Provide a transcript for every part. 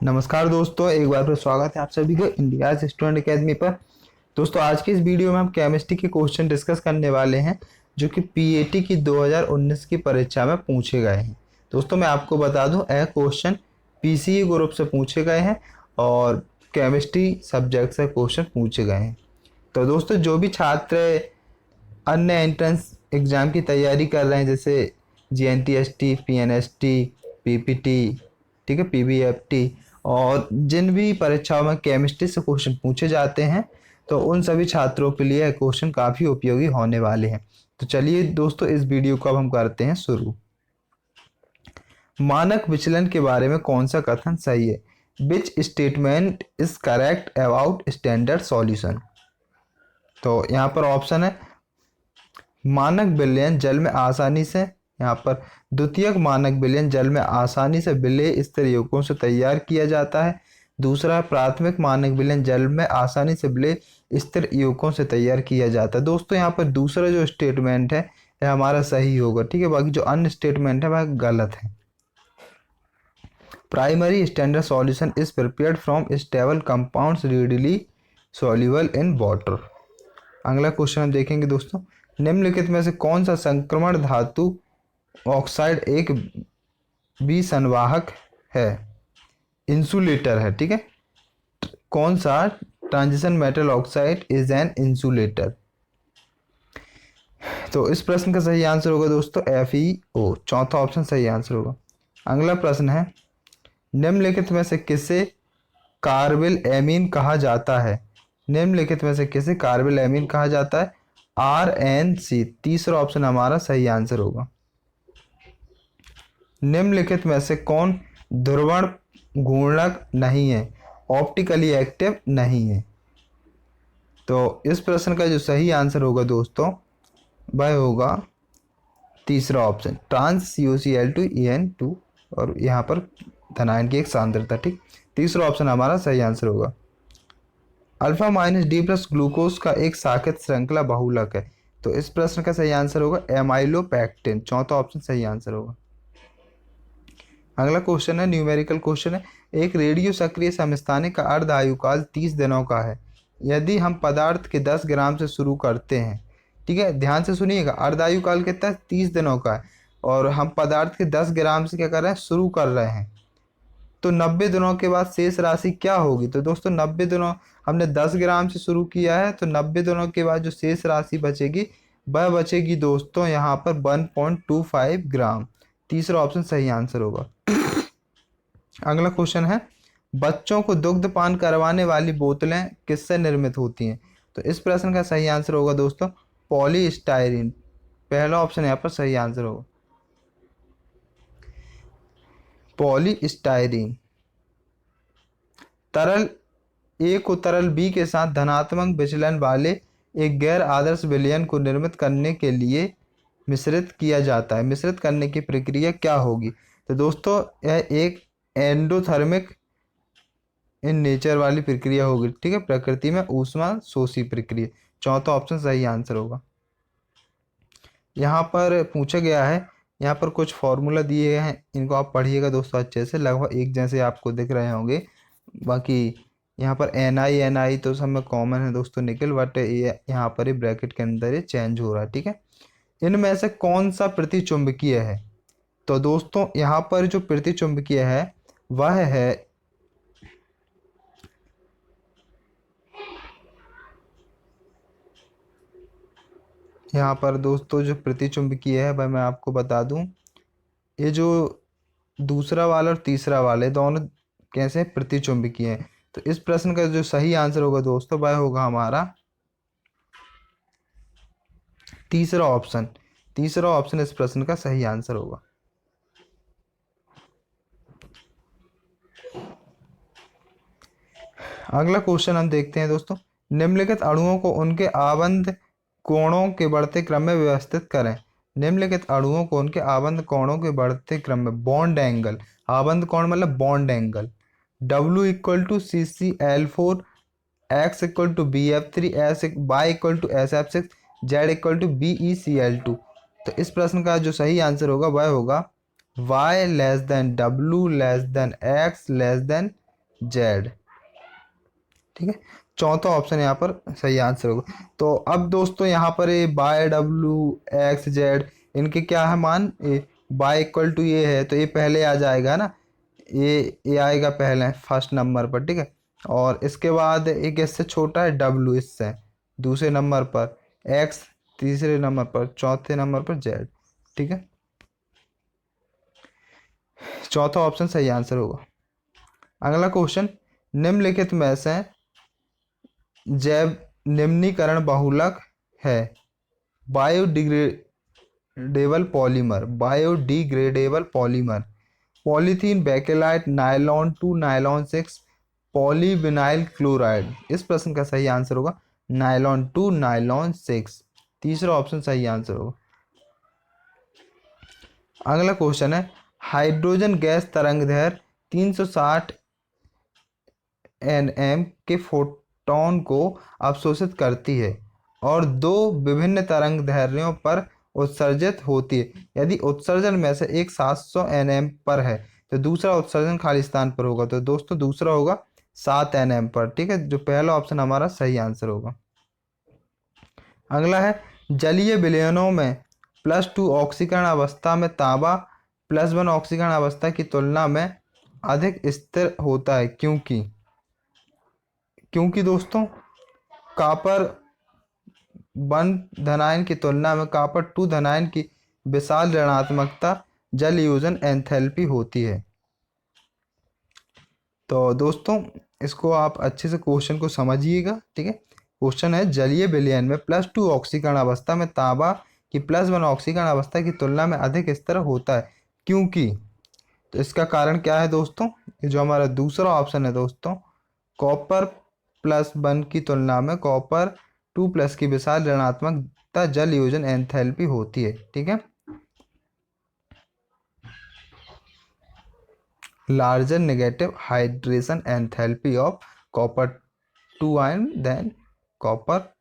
नमस्कार दोस्तों, एक बार फिर स्वागत है आप सभी का इंडिया स्टूडेंट अकेडमी पर। दोस्तों, आज की इस वीडियो में हम केमिस्ट्री के क्वेश्चन डिस्कस करने वाले हैं जो कि पीएटी की 2019 की परीक्षा में पूछे गए हैं। दोस्तों, मैं आपको बता दूं, यह क्वेश्चन पीसीई ग्रुप से पूछे गए हैं और केमिस्ट्री सब्जेक्ट से क्वेश्चन पूछे गए हैं। तो दोस्तों, जो भी छात्र अन्य एंट्रेंस एग्ज़ाम की तैयारी कर रहे हैं, जैसे जीएनटीएसटी, पीएनएसटी, पीपीटी, ठीक है, पीबीएफटी, और जिन भी परीक्षाओं में केमिस्ट्री से क्वेश्चन पूछे जाते हैं, तो उन सभी छात्रों के लिए क्वेश्चन काफ़ी उपयोगी होने वाले हैं। तो चलिए दोस्तों, इस वीडियो को अब हम करते हैं शुरू। मानक विचलन के बारे में कौन सा कथन सही है? Which statement is correct about standard solution? तो यहाँ पर ऑप्शन है मानक विलयन जल में आसानी से, यहाँ पर द्वितीयक मानक विलयन जल में आसानी से विलेय स्थिर यौगिकों से तैयार किया जाता है। दूसरा, प्राथमिक मानक विलयन जल में आसानी से विलेय स्थिर यौगिकों से तैयार किया जाता है। दोस्तों, यहाँ पर दूसरा जो स्टेटमेंट है यह हमारा सही होगा, ठीक है। बाकी जो अन्य स्टेटमेंट है वह गलत है। Primary standard solution is prepared from stable compounds readily soluble in water. अगला क्वेश्चन हम देखेंगे दोस्तों, निम्नलिखित में से कौन सा संक्रमण धातु ऑक्साइड एक विसंवाहक है? इंसुलेटर है, ठीक है। कौन सा transition metal oxide is an insulator? तो इस प्रश्न का सही आंसर होगा दोस्तों FeO, चौथा ऑप्शन सही आंसर होगा। अगला प्रश्न है, निम्नलिखित में से किसे कार्बिल एमीन कहा जाता है? निम्नलिखित में से किसे कार्बिल एमीन कहा जाता है? RNC, तीसरा ऑप्शन हमारा सही आंसर होगा। निम्नलिखित में से कौन ध्रुवण घूर्णक नहीं है, ऑप्टिकली एक्टिव नहीं है? तो इस प्रश्न का जो सही आंसर होगा दोस्तों वह होगा तीसरा ऑप्शन, ट्रांस CuCl2En2, और यहाँ पर धनायन की एक सांद्रता, ठीक। तीसरा ऑप्शन हमारा सही आंसर होगा। Alpha minus D plus glucose का एक साकेत श्रृंखला बहुलक है। तो इस प्रश्न का सही आंसर होगा एमाइलोपेक्टिन, चौथा ऑप्शन सही आंसर होगा। अगला क्वेश्चन है, न्यूमेरिकल क्वेश्चन है, एक रेडियो सक्रिय समस्थानिक का अर्ध आयुकाल 30 दिनों का है। यदि हम पदार्थ के 10 ग्राम से शुरू करते हैं, ठीक है, ध्यान से सुनिएगा, अर्ध आयुकाल कितना है? 30 दिनों का है, और हम पदार्थ के 10 ग्राम से क्या कर रहे हैं? शुरू कर रहे हैं। तो 90 दिनों के बाद शेष राशि क्या होगी? तो दोस्तों 90 दिनों, हमने 10 ग्राम से शुरू किया है, तो 90 दिनों के बाद जो शेष राशि बचेगी वह बचेगी दोस्तों यहाँ पर 1.25 ग्राम। तीसरा ऑप्शन सही आंसर होगा। अगला क्वेश्चन है, बच्चों को दुग्ध पान करवाने वाली बोतलें किससे निर्मित होती हैं? तो इस प्रश्न का सही आंसर होगा दोस्तों पॉलीस्टायरीन, पहला ऑप्शन यहाँ पर सही आंसर होगा, पॉलीस्टायरीन। तरल ए को तरल बी के साथ धनात्मक विचलन वाले एक गैर आदर्श विलयन को निर्मित करने के लिए मिश्रित किया जाता है। मिश्रित करने की प्रक्रिया क्या होगी? तो दोस्तों यह एक एंडोथर्मिक इन नेचर वाली प्रक्रिया होगी, ठीक है, प्रकृति में ऊष्मा शोषी प्रक्रिया। चौथा ऑप्शन सही आंसर होगा। यहाँ पर पूछा गया है, यहाँ पर कुछ फॉर्मूला दिए गए हैं, इनको आप पढ़िएगा दोस्तों अच्छे से, लगभग एक जैसे आपको दिख रहे होंगे। बाकी यहाँ पर Ni तो सब में कॉमन है दोस्तों, निकल, बट ये यहाँ पर ही ब्रैकेट के अंदर ये चेंज हो रहा है, ठीक है। इनमें से कौन सा प्रतिचुंबकीय है? तो दोस्तों यहाँ पर जो प्रतिचुंबकीय है वह है, यहाँ पर दोस्तों जो प्रतिचुंबकीय है वह मैं आपको बता दूं, ये जो दूसरा वाला और तीसरा वाला दोनों कैसे प्रतिचुंबकीय हैं। तो इस प्रश्न का जो सही आंसर होगा दोस्तों वह होगा हमारा तीसरा ऑप्शन। तीसरा ऑप्शन इस प्रश्न का सही आंसर होगा। अगला क्वेश्चन हम देखते हैं दोस्तों, निम्नलिखित अणुओं को उनके आबंध कोणों के बढ़ते क्रम में व्यवस्थित करें। निम्नलिखित अणुओं को उनके आबंध कोणों के बढ़ते क्रम में, बॉन्ड एंगल, आबंध कोण मतलब bond angle, W = CCl4, X = BF3, Y = SF6, Z = BeCl2। तो इस प्रश्न का जो सही आंसर होगा वह होगा Y W X जेड। ठीक है, चौथा ऑप्शन यहाँ पर सही आंसर होगा। तो अब दोस्तों यहाँ पर ये बाय डब्ल्यू एक्स जेड, इनके क्या है मान, बाय इक्वल टू ये है तो ये पहले आ जाएगा ना, ये आएगा पहले फर्स्ट नंबर पर। ठीक है, और इसके बाद एक इससे छोटा है डब्ल्यू, इससे दूसरे नंबर पर एक्स, तीसरे नंबर पर, चौथे नंबर पर जेड। ठीक है, चौथा ऑप्शन सही आंसर होगा। अगला क्वेश्चन, निम्नलिखित में से जैव निम्नीकरण बहुलक है। Biodegradable polymer, biodegradable polymer, polythene, bakelite, nylon 2, nylon 6, polyvinyl chloride. इस प्रश्न का सही आंसर होगा नायलॉन 2, नायलॉन 6। तीसरा ऑप्शन सही आंसर होगा। अगला क्वेश्चन है, हाइड्रोजन गैस तरंगदैर्घ्य 360 nm के फोटॉन को अवशोषित करती है और दो विभिन्न तरंगदैर्ध्यों पर उत्सर्जित होती है। यदि उत्सर्जन में से एक 700 nm पर है तो दूसरा उत्सर्जन खाली स्थान पर होगा। तो दोस्तों दूसरा होगा 7 nm पर। ठीक है, जो पहला ऑप्शन हमारा सही आंसर होगा। अगला है, जलीय विलयनों में +2 ऑक्सीकरण अवस्था में तांबा +1 ऑक्सीकरण अवस्था की तुलना में अधिक स्थिर होता है, क्योंकि दोस्तों कॉपर 1 धनायन की तुलना में कॉपर 2 धनायन की विशाल ऋणात्मकता जल योजन एंथैल्पी होती है। तो दोस्तों इसको आप अच्छे से क्वेश्चन को समझिएगा। ठीक है, क्वेश्चन है, जलीय विलयन में +2 ऑक्सीकरण अवस्था में तांबा की +1 ऑक्सीकरण अवस्था की तुलना में अधिक स्थिर होता है, क्योंकि। तो इसका कारण क्या है दोस्तों, ये जो हमारा दूसरा ऑप्शन है दोस्तों, कॉपर +1 की तुलना में कॉपर 2+ की विशाल ऋणात्मकता जल योजन एंथैल्पी होती है। ठीक है, larger negative hydration enthalpy of copper 2 ion than copper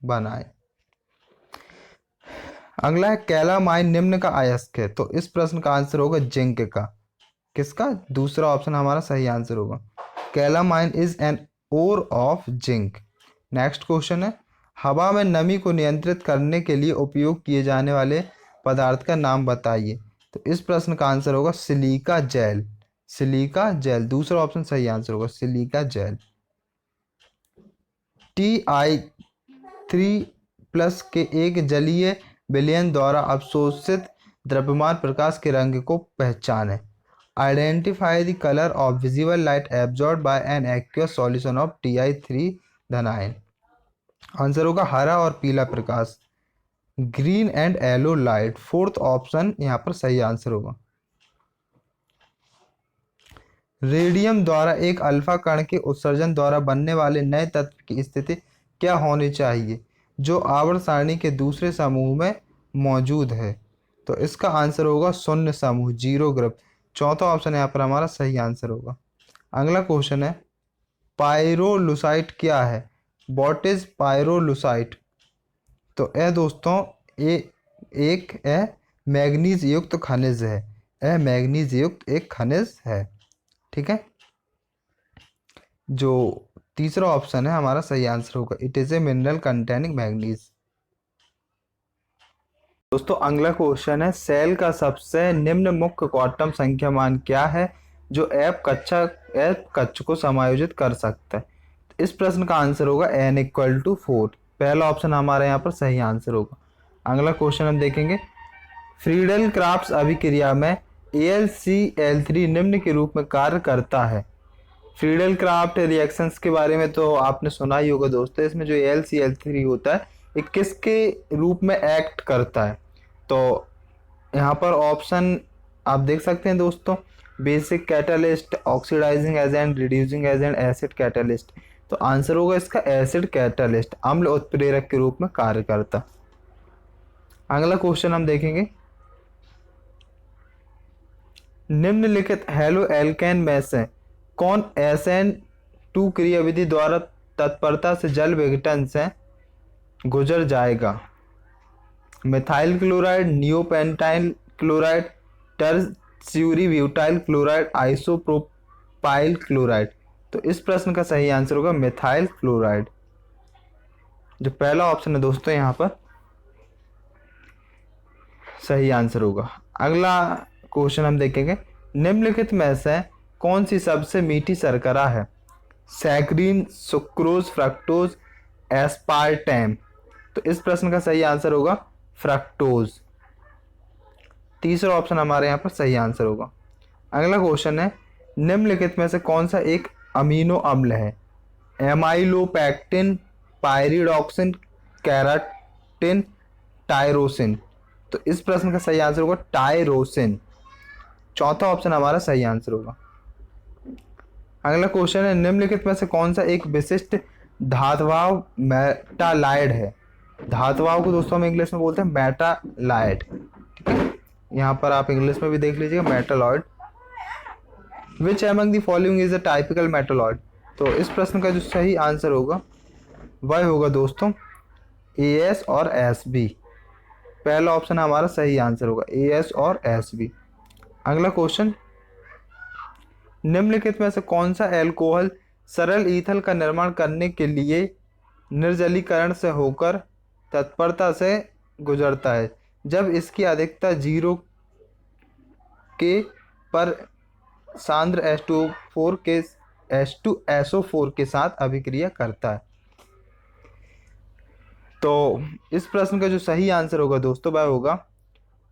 1 ion. अगला है, कैलामाइन निम्न का अयस्क है। तो इस प्रश्न का आंसर होगा जिंक का। किसका, दूसरा ऑप्शन हमारा सही आंसर होगा। Calamine is an ore of zinc. Next question है, हवा में नमी को नियंत्रित करने के लिए उपयोग किए जाने वाले पदार्थ का नाम बताइए। तो इस प्रश्न का आंसर होगा सिलिका जेल। सिलिका जेल, दूसरा ऑप्शन सही आंसर होगा सिलिका जेल। Ti3+ के एक जलीय विलयन द्वारा अवशोषित द्रव्यमान प्रकाश के रंग को पहचाने। Identify the colour of visible light absorb by an aqueous solution of Ti3 धनायन। आंसर होगा हरा और पीला प्रकाश, green and yellow light. Fourth option यहाँ पर सही आंसर होगा। रेडियम द्वारा एक अल्फा कण के उत्सर्जन द्वारा बनने वाले नए तत्व की स्थिति क्या होनी चाहिए जो आवर्त सारणी के दूसरे समूह में मौजूद है। तो इसका आंसर होगा शून्य समूह, 0 ग्रुप। चौथा ऑप्शन यहाँ पर हमारा सही आंसर होगा। अगला क्वेश्चन है, पायरोलुसाइट क्या है। What is pyrolusite. तो यह दोस्तों ये एक मैग्नीज युक्त खनिज है। यह मैग्नीज युक्त एक खनिज है। ठीक है, जो तीसरा ऑप्शन है हमारा सही आंसर होगा। It is a mineral containing manganese. दोस्तों अगला क्वेश्चन है, सेल का सबसे निम्न मुख्य क्वांटम संख्या मान क्या है जो एफ कक्ष को समायोजित कर सकता है। इस प्रश्न का आंसर होगा n=4। पहला ऑप्शन हमारे यहाँ पर सही आंसर होगा। अगला क्वेश्चन हम देखेंगे, फ्रीडल क्राफ्ट अभिक्रिया में AlCl3 निम्न के रूप में कार्य करता है। फ्रीडल क्राफ्ट रिएक्शंस के बारे में तो आपने सुना ही होगा दोस्तों। इसमें जो AlCl3 होता है ये किसके रूप में एक्ट करता है। तो यहाँ पर ऑप्शन आप देख सकते हैं दोस्तों, basic catalyst, oxidising agent, reducing agent, acid catalyst. तो आंसर होगा इसका एसिड कैटालिस्ट, अम्ल उत्प्रेरक के रूप में कार्य करता। अगला क्वेश्चन हम देखेंगे, निम्नलिखित हेलो एल्केन में से कौन SN2 क्रियाविधि द्वारा तत्परता से जल विघटन से गुजर जाएगा। Methyl chloride, neopentyl chloride, tertiary butyl chloride, isopropyl chloride. तो इस प्रश्न का सही आंसर होगा मिथाइल क्लोराइड। जो पहला ऑप्शन है दोस्तों यहाँ पर सही आंसर होगा। अगला क्वेश्चन हम देखेंगे, निम्नलिखित में से कौन सी सबसे मीठी शर्करा है? Saccharin, sucrose, fructose, aspartame. तो इस प्रश्न का सही आंसर होगा फ्रक्टोज। तीसरा ऑप्शन हमारे यहाँ पर सही आंसर होगा। अगला क्वेश्चन है, निम्नलिखित में से कौन सा एक अमीनो अम्ल है? Amylopectin, pyridoxine, keratin, tyrosine. तो इस प्रश्न का सही आंसर होगा टायरोसिन। चौथा ऑप्शन हमारा सही आंसर होगा। अगला क्वेश्चन है, निम्नलिखित में से कौन सा एक विशिष्ट धातुवाव मेटालाइड है? धातुवाव को दोस्तों हम इंग्लिश में बोलते हैं मेटालाइड। ठीक है, यहाँ पर आप इंग्लिश में भी देख लीजिएगा metalloid. Which among the following is a typical metalloid? तो इस प्रश्न का जो सही आंसर होगा वह होगा दोस्तों AS और SB। पहला ऑप्शन हमारा सही आंसर होगा AS और SB। अगला क्वेश्चन, निम्नलिखित में से कौन सा एल्कोहल सरल ईथल का निर्माण करने के लिए निर्जलीकरण से होकर तत्परता से गुजरता है जब इसकी अधिकता 0 के पर सांद्र H2SO4 के साथ अभिक्रिया करता है? तो इस प्रश्न का जो सही आंसर होगा दोस्तों वह होगा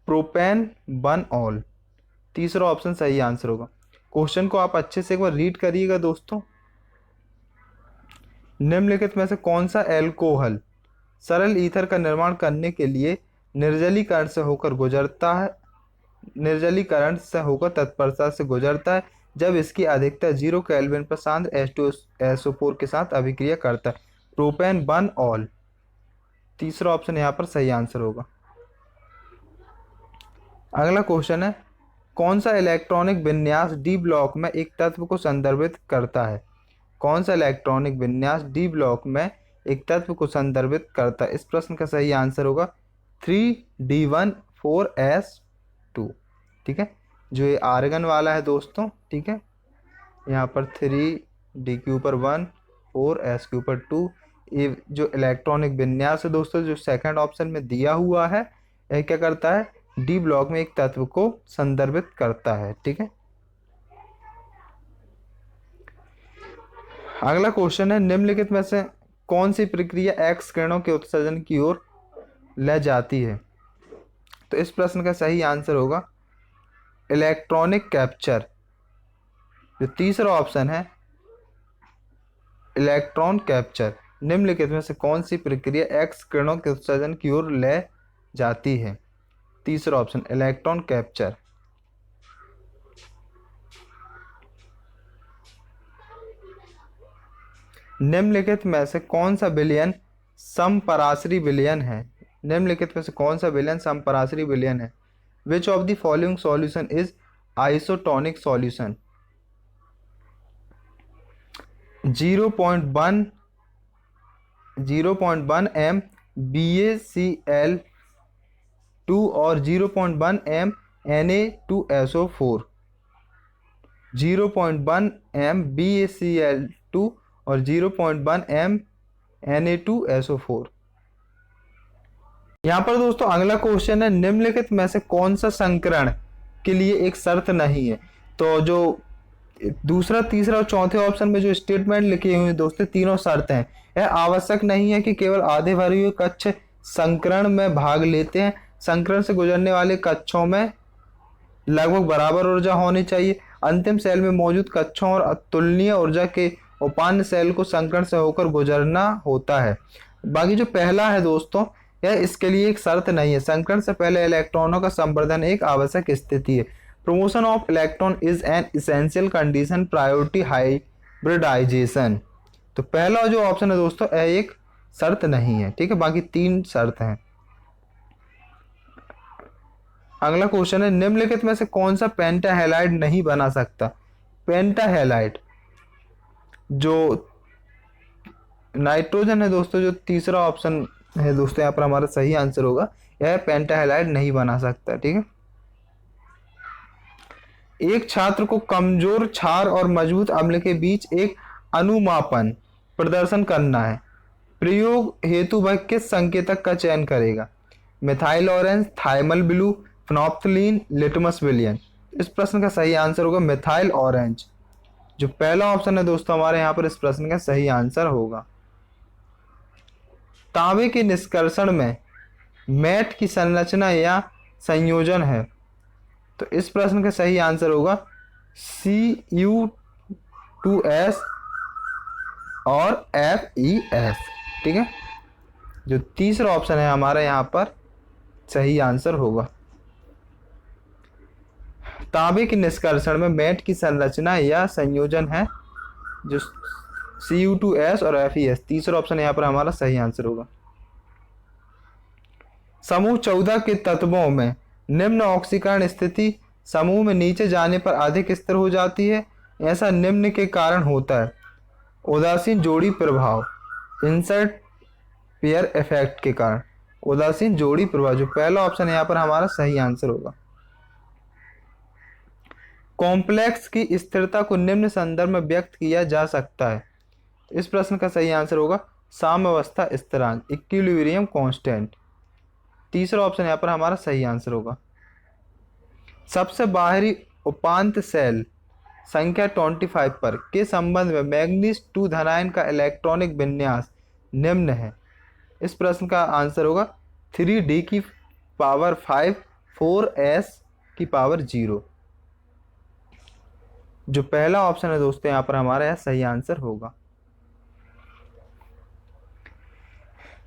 प्रोपेन 1-ऑल। तीसरा ऑप्शन सही आंसर होगा। क्वेश्चन को आप अच्छे से एक बार रीड करिएगा दोस्तों। निम्नलिखित में से कौन सा एल्कोहल सरल ईथर का निर्माण करने के लिए निर्जलीकरण से होकर तत्परता से गुजरता है जब इसकी अधिकता 0 केल्विन पर सांद्र H2SO4 के साथ अभिक्रिया करता है? प्रोपेन 1-ऑल। तीसरा ऑप्शन यहाँ पर सही आंसर होगा। अगला क्वेश्चन है, कौन सा इलेक्ट्रॉनिक विन्यास डी ब्लॉक में एक तत्व को संदर्भित करता है? कौन सा इलेक्ट्रॉनिक विन्यास डी ब्लॉक में एक तत्व को संदर्भित करता है? इस प्रश्न का सही आंसर होगा 3D14S2। ठीक है, जो ये आर्गन वाला है दोस्तों। ठीक है, यहाँ पर 3D के ऊपर 1, 4S के ऊपर 2। ये जो इलेक्ट्रॉनिक विन्यास है दोस्तों जो सेकंड ऑप्शन में दिया हुआ है, यह क्या करता है? डी ब्लॉक में एक तत्व को संदर्भित करता है। ठीक है, अगला क्वेश्चन है, निम्नलिखित में से कौन सी प्रक्रिया एक्स किरणों के उत्सर्जन की ओर ले जाती है? तो इस प्रश्न का सही आंसर होगा इलेक्ट्रॉनिक कैप्चर। जो तीसरा ऑप्शन है इलेक्ट्रॉन कैप्चर। निम्नलिखित में से कौन सी प्रक्रिया एक्स किरणों के उत्सर्जन की ओर ले जाती है? तीसरा ऑप्शन इलेक्ट्रॉन कैप्चर। निम्नलिखित में से कौन सा विलयन समपराश्री विलयन है? निम्नलिखित में से कौन सा विलयन समपराश्री विलयन है? Which of the following solution is isotonic solution? 0.1 m BaCl2 और 0.1 m Na2SO4। 0.1 m BaCl2 और 0.1 m Na2SO4। यहाँ पर दोस्तों अगला क्वेश्चन है, निम्नलिखित में से कौन सा संकरण के लिए एक शर्त नहीं है? तो जो दूसरा, तीसरा और चौथे ऑप्शन में जो स्टेटमेंट लिखे हुए हैं दोस्तों, तीनों शर्त हैं। यह आवश्यक नहीं है कि केवल आधे भरे हुए कक्ष संकरण में भाग लेते हैं। संकरण से गुजरने वाले कक्षों में लगभग बराबर ऊर्जा होनी चाहिए। अंतिम सेल में मौजूद कक्षों और अतुलनीय ऊर्जा के उपान्य सेल को संकरण से होकर गुजरना होता है। बाकी जो पहला है दोस्तों, यह इसके लिए एक शर्त नहीं है। संकरण से पहले इलेक्ट्रॉनों का संवर्धन एक आवश्यक स्थिति है। Promotion of electron is an essential condition prior to hybridisation. तो पहला जो ऑप्शन है दोस्तों, यह एक शर्त नहीं है। ठीक है, बाकी तीन शर्त हैं। अगला क्वेश्चन है, निम्नलिखित में से कौन सा पेंटाहेलाइड नहीं बना सकता? पेंटाहेलाइड जो नाइट्रोजन है दोस्तों, जो तीसरा ऑप्शन है दोस्तों, यहाँ पर हमारा सही आंसर होगा, यह पेंटाहेलाइड नहीं बना सकता। ठीक है, एक छात्र को कमजोर क्षार और मजबूत अम्ल के बीच एक अनुमापन प्रदर्शन करना है। प्रयोग हेतु वह किस संकेतक का चयन करेगा? Methyl orange, thymol blue, phenolphthalein, litmus विलियन। इस प्रश्न का सही आंसर होगा मिथाइल ऑरेंज। जो पहला ऑप्शन है दोस्तों हमारे यहाँ पर इस प्रश्न का सही आंसर होगा। तांबे के निष्कर्षण में मैट की संरचना या संयोजन है, तो इस प्रश्न का सही आंसर होगा Cu2S और FeS। ठीक है, जो तीसरा ऑप्शन है हमारा यहाँ पर सही आंसर होगा। तांबे के निष्कर्षण में मैट की संरचना या संयोजन है जो Cu2S और FeS। तीसरा ऑप्शन यहाँ पर हमारा सही आंसर होगा। समूह 14 के तत्वों में निम्न ऑक्सीकरण स्थिति समूह में नीचे जाने पर अधिक स्थिर हो जाती है। ऐसा निम्न के कारण होता है: उदासीन जोड़ी प्रभाव, इंसर्ट पेयर इफेक्ट के कारण। उदासीन जोड़ी प्रभाव, जो पहला ऑप्शन यहाँ पर हमारा सही आंसर होगा। कॉम्प्लेक्स की स्थिरता को निम्न संदर्भ में व्यक्त किया जा सकता है, तो इस प्रश्न का सही आंसर होगा साम्यावस्था स्थिरांक, इक्विलिब्रियम कांस्टेंट। तीसरा ऑप्शन यहाँ पर हमारा सही आंसर होगा। सबसे बाहरी उपांत सेल संख्या 25 पर के संबंध में मैग्नीज 2 धनायन का इलेक्ट्रॉनिक विन्यास निम्न है। इस प्रश्न का आंसर होगा 3d की पावर 5 4s की पावर 0। जो पहला ऑप्शन है दोस्तों यहाँ पर हमारा यह सही आंसर होगा।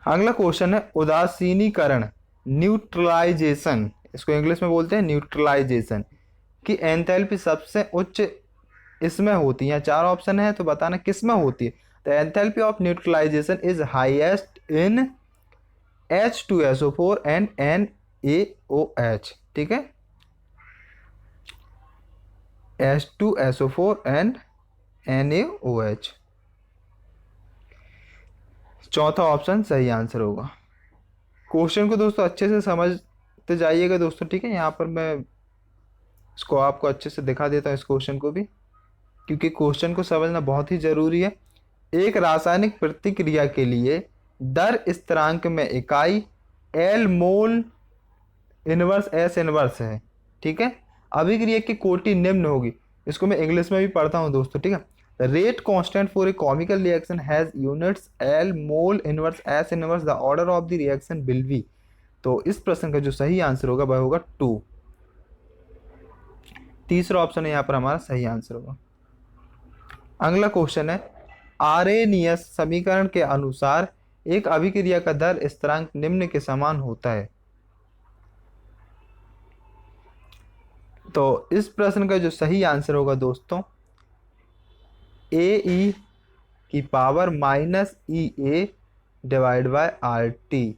अगला क्वेश्चन है उदासीनीकरण, न्यूट्रलाइजेशन, इसको इंग्लिश में बोलते हैं न्यूट्रलाइजेशन, की एंथैल्पी सबसे उच्च इसमें होती है। 4 ऑप्शन है, तो बताना किस में होती है। The enthalpy of neutralisation is highest in H2SO4 and NaOH। ठीक है, H2SO4 एंड NaOH। चौथा ऑप्शन सही आंसर होगा। क्वेश्चन को दोस्तों अच्छे से समझते जाइएगा दोस्तों। ठीक है, यहाँ पर मैं इसको आपको अच्छे से दिखा देता हूँ इस क्वेश्चन को भी, क्योंकि क्वेश्चन को समझना बहुत ही जरूरी है। एक रासायनिक प्रतिक्रिया के लिए दर स्थिरांक में इकाई L mole inverse S inverse है। ठीक है, अभिक्रिया की कोटि निम्न होगी। इसको मैं इंग्लिश में भी पढ़ता हूँ दोस्तों। ठीक है, the rate constant for a chemical reaction has units L mole inverse S inverse, the order of the reaction will be. तो इस प्रश्न का जो सही आंसर होगा वह होगा 2। तीसरा ऑप्शन है यहाँ पर हमारा सही आंसर होगा। अगला क्वेश्चन है आरेनियस समीकरण के अनुसार एक अभिक्रिया का दर स्थिरांक निम्न के समान होता है। तो इस प्रश्न का जो सही आंसर होगा दोस्तों AE की power -EA divide by RT।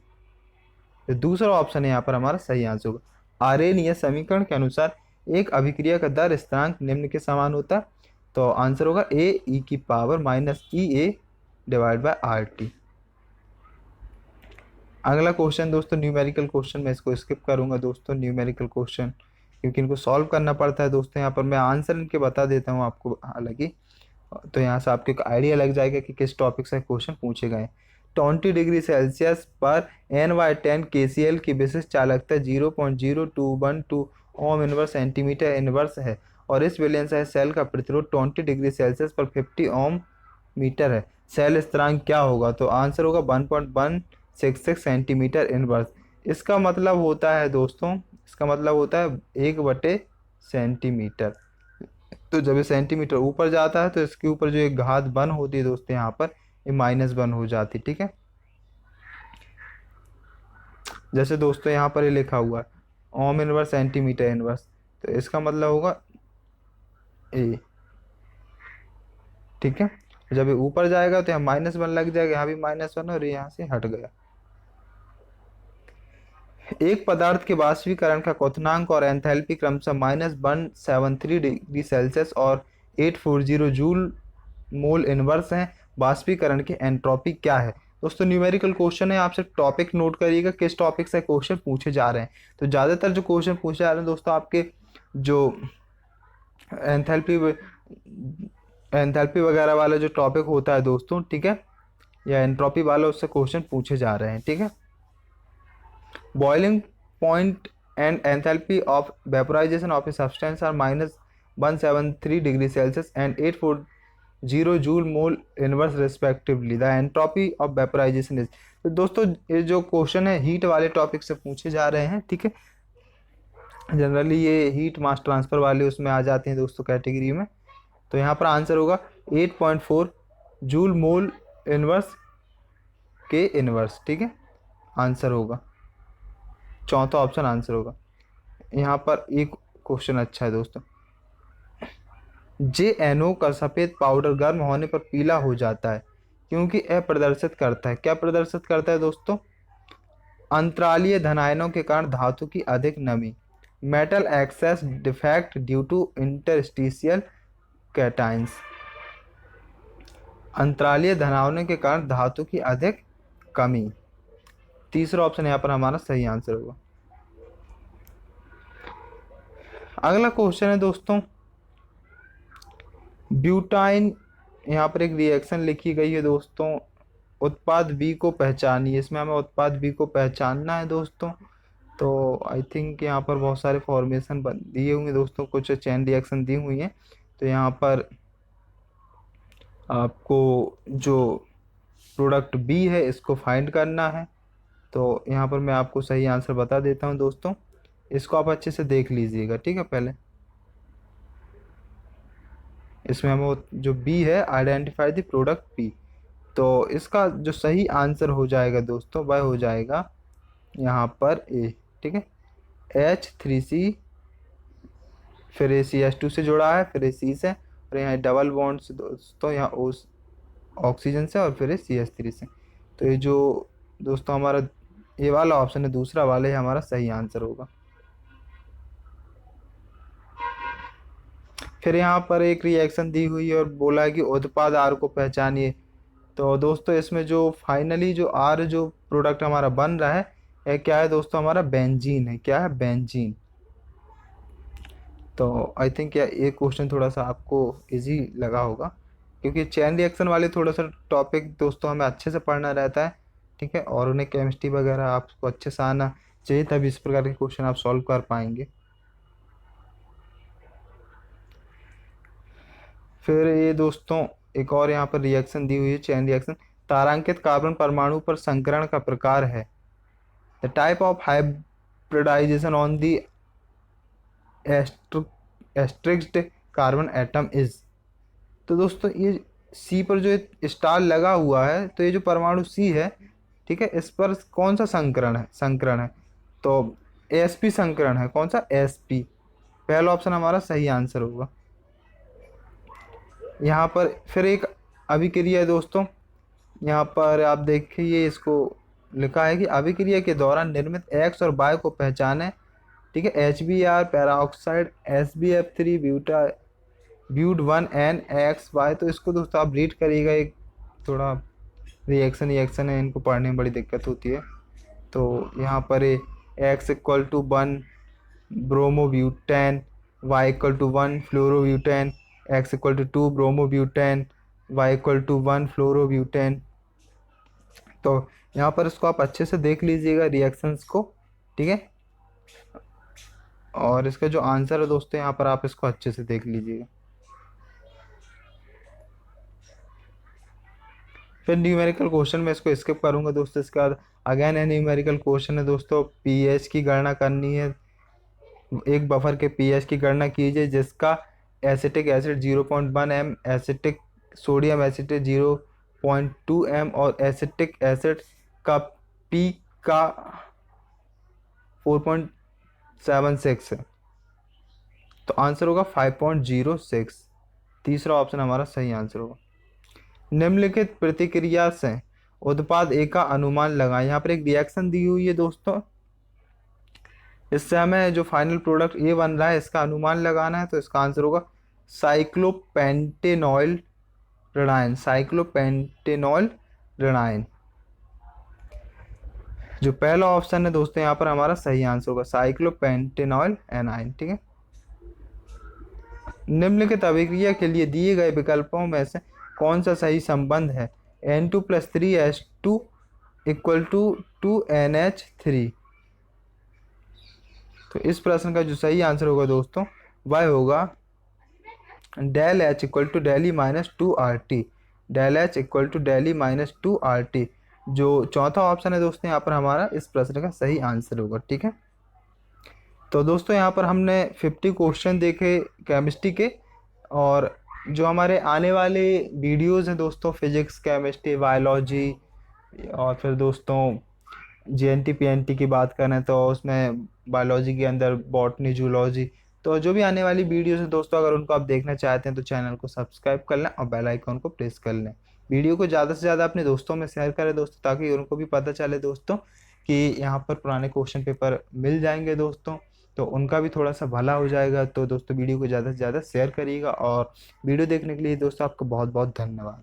तो दूसरा ऑप्शन है यहाँ पर हमारा सही आंसर होगा। आरेनियस समीकरण के अनुसार एक अभिक्रिया का दर स्थिरांक निम्न के समान होता है, तो आंसर होगा AE की power -EA divide by RT। अगला क्वेश्चन दोस्तों न्यूमेरिकल क्वेश्चन, मैं इसको स्किप करूंगा दोस्तों न्यूमेरिकल क्वेश्चन, क्योंकि इनको सॉल्व करना पड़ता है दोस्तों। यहाँ पर मैं आंसर इनके बता देता हूँ आपको हालांकि, तो यहाँ से आपको एक आइडिया लग जाएगा कि किस टॉपिक से क्वेश्चन पूछे गए। 20 डिग्री सेल्सियस पर N/10 KCl की विशिष्ट चालकता 0.0212 ओम इनवर्स सेंटीमीटर इनवर्स है और इस वैलेंस है सेल का प्रतिरोध 20 डिग्री सेल्सियस पर 50 ओम मीटर है। सेल स्थिरांक क्या होगा? तो आंसर होगा 1.166 सेंटीमीटर इनवर्स। इसका मतलब होता है दोस्तों, इसका मतलब होता है 1/सेंटीमीटर। तो जब ये सेंटीमीटर ऊपर जाता है तो इसके ऊपर जो एक घात 1 होती है दोस्तों यहाँ पर ये -1 हो जाती है। ठीक है, जैसे दोस्तों यहाँ पर ये लिखा हुआ है ओम इनवर्स सेंटीमीटर इनवर्स, तो इसका मतलब होगा ए। ठीक है, जब ये ऊपर जाएगा तो यहाँ -1 लग जाएगा, यहाँ भी -1 और यहाँ से हट गया। एक पदार्थ के वाष्पीकरण का क्वथनांक और एंथैल्पी क्रमशः -173 डिग्री सेल्सियस और 840 जूल मोल इनवर्स है। वाष्पीकरण की एंट्रोपी क्या है? दोस्तों न्यूमेरिकल क्वेश्चन है, आपसे टॉपिक नोट करिएगा किस टॉपिक से क्वेश्चन पूछे जा रहे हैं। तो ज़्यादातर जो क्वेश्चन पूछे जा रहे हैं दोस्तों आपके जो एंथैल्पी एंथैल्पी वगैरह वाला जो टॉपिक होता है दोस्तों, ठीक है, या एंट्रोपी वाला, उससे क्वेश्चन पूछे जा रहे हैं, ठीक है। Boiling point and enthalpy of vaporisation of a substance are -173 degree Celsius and 840 joule mole inverse respectively. The entropy of vaporisation is. तो दोस्तों ये जो क्वेश्चन है हीट वाले टॉपिक से पूछे जा रहे हैं, ठीक है। जनरली ये हीट मास ट्रांसफर वाले उसमें आ जाते हैं दोस्तों कैटेगरी में। तो यहाँ पर आंसर होगा 8.4 जूल मोल इनवर्स के इनवर्स, ठीक है, आंसर होगा, चौथा ऑप्शन आंसर होगा। यहाँ पर एक क्वेश्चन अच्छा है दोस्तों। JNO का सफ़ेद पाउडर गर्म होने पर पीला हो जाता है क्योंकि यह प्रदर्शित करता है, क्या प्रदर्शित करता है दोस्तों? अंतरालीय धनायनों के कारण धातु की अधिक नमी, metal excess defect due to interstitial cations. अंतरालीय धनायनों के कारण धातु की अधिक कमी, तीसरा ऑप्शन यहाँ पर हमारा सही आंसर होगा। अगला क्वेश्चन है दोस्तों, ब्यूटाइन, यहाँ पर एक रिएक्शन लिखी गई है दोस्तों, उत्पाद बी को पहचानिए। इसमें हमें उत्पाद बी को पहचानना है दोस्तों। तो आई थिंक यहाँ पर बहुत सारे फॉर्मेशन दिए होंगे दोस्तों, कुछ चेन रिएक्शन दी हुई हैं। तो यहाँ पर आपको जो प्रोडक्ट बी है इसको फाइंड करना है। तो यहाँ पर मैं आपको सही आंसर बता देता हूँ दोस्तों, इसको आप अच्छे से देख लीजिएगा, ठीक है। पहले इसमें हमें जो बी है, आइडेंटिफाई द प्रोडक्ट बी, तो इसका जो सही आंसर हो जाएगा दोस्तों वह हो जाएगा यहाँ पर ए, ठीक है। H3C, फिर CH2 से जुड़ा है, फिर C से, और यहाँ डबल बॉन्ड से दोस्तों, यहाँ उस ऑक्सीजन से, और फिर CH3 से। तो ये जो दोस्तों हमारा ये वाला ऑप्शन है, दूसरा वाला, ये हमारा सही आंसर होगा। फिर यहाँ पर एक रिएक्शन दी हुई है और बोला है कि उत्पाद आर को पहचानिए। तो दोस्तों इसमें जो फाइनली जो आर जो प्रोडक्ट हमारा बन रहा है, यह क्या है दोस्तों? हमारा बेंजीन है। क्या है? बेंजीन। तो आई थिंक ये क्वेश्चन थोड़ा सा आपको इजी लगा होगा, क्योंकि चेन रिएक्शन वाले थोड़ा सा टॉपिक दोस्तों हमें अच्छे से पढ़ना रहता है, ठीक है, और उन्हें केमिस्ट्री वगैरह आपको अच्छे से आना चाहिए, तभी इस प्रकार के क्वेश्चन आप सॉल्व कर पाएंगे। फिर ये दोस्तों एक और यहाँ पर रिएक्शन दी हुई है, चेन रिएक्शन। तारांकित कार्बन परमाणु पर संकरण का प्रकार है। The type of hybridization on the asterisked carbon atom is. तो दोस्तों ये सी पर जो स्टार लगा हुआ है, तो ये जो परमाणु सी है, ठीक है, इस पर कौन सा संकरण है? तो sp संकरण है। कौन सा? sp। पहला ऑप्शन हमारा सही आंसर होगा। यहाँ पर फिर एक अभिक्रिया है दोस्तों, यहाँ पर आप देखिए, इसको लिखा है कि अभिक्रिया के दौरान निर्मित x और y को पहचाने, ठीक है। HBr peroxide SbF3 but 1NXY। तो इसको दोस्तों आप रीड करिएगा, एक थोड़ा रिएक्शन है, इनको पढ़ने में बड़ी दिक्कत होती है। तो यहाँ पर x = 1 bromobutane, y = 1 fluorobutane, x = 2 bromobutane, y = 1 fluorobutane. तो यहाँ पर इसको आप अच्छे से देख लीजिएगा रिएक्शंस को, ठीक है, और इसका जो आंसर है दोस्तों यहाँ पर आप इसको अच्छे से देख लीजिएगा। फिर न्यूमेरिकल क्वेश्चन में इसको स्किप करूंगा दोस्तों। इसके बाद अगेन है न्यूमेरिकल क्वेश्चन है दोस्तों, पीएच की गणना करनी है। एक बफर के पीएच की गणना कीजिए जिसका acetic acid 0.1 m, acetic sodium acetate 0.2 m और एसिटिक एसिड का पी का 4.76 है। तो आंसर होगा 5.06। तीसरा ऑप्शन हमारा सही आंसर होगा। निम्नलिखित प्रतिक्रिया से उत्पाद ए का अनुमान लगाएं। यहाँ पर एक रिएक्शन दी हुई है दोस्तों, इससे हमें जो फाइनल प्रोडक्ट ए बन रहा है इसका अनुमान लगाना है। तो इसका आंसर होगा साइक्लोपेंटेनॉइल ऋणायन। साइक्लोपेंटेनॉइल ऋणायन, जो पहला ऑप्शन है दोस्तों यहाँ पर हमारा सही आंसर होगा साइक्लोपेंटेनॉइल एनायन, ठीक है। निम्नलिखित अभिक्रिया के लिए दिए गए विकल्पों में से कौन सा सही संबंध है? N2+3H2 equal to 2NH3। तो इस प्रश्न का जो सही आंसर होगा दोस्तों वह होगा del H equal to del E minus 2RT। Del H equal to del E minus 2RT, जो चौथा ऑप्शन है दोस्तों यहाँ पर हमारा इस प्रश्न का सही आंसर होगा। ठीक है, तो दोस्तों यहाँ पर हमने 50 क्वेश्चन देखे केमिस्ट्री के, और जो हमारे आने वाले वीडियोस हैं दोस्तों फिजिक्स, केमिस्ट्री, बायोलॉजी, और फिर दोस्तों जीएनटी पीएनटी की बात करें तो उसमें बायोलॉजी के अंदर बॉटनी, जूलॉजी, तो जो भी आने वाली वीडियोस हैं दोस्तों अगर उनको आप देखना चाहते हैं तो चैनल को सब्सक्राइब कर लें और बेल आइकन को प्रेस कर लें। वीडियो को ज़्यादा से ज़्यादा अपने दोस्तों में शेयर करें दोस्तों, ताकि उनको भी पता चले दोस्तों कि यहाँ पर पुराने क्वेश्चन पेपर मिल जाएंगे दोस्तों, तो उनका भी थोड़ा सा भला हो जाएगा। तो दोस्तों वीडियो को ज़्यादा से ज़्यादा शेयर करिएगा, और वीडियो देखने के लिए दोस्तों आपका बहुत बहुत धन्यवाद।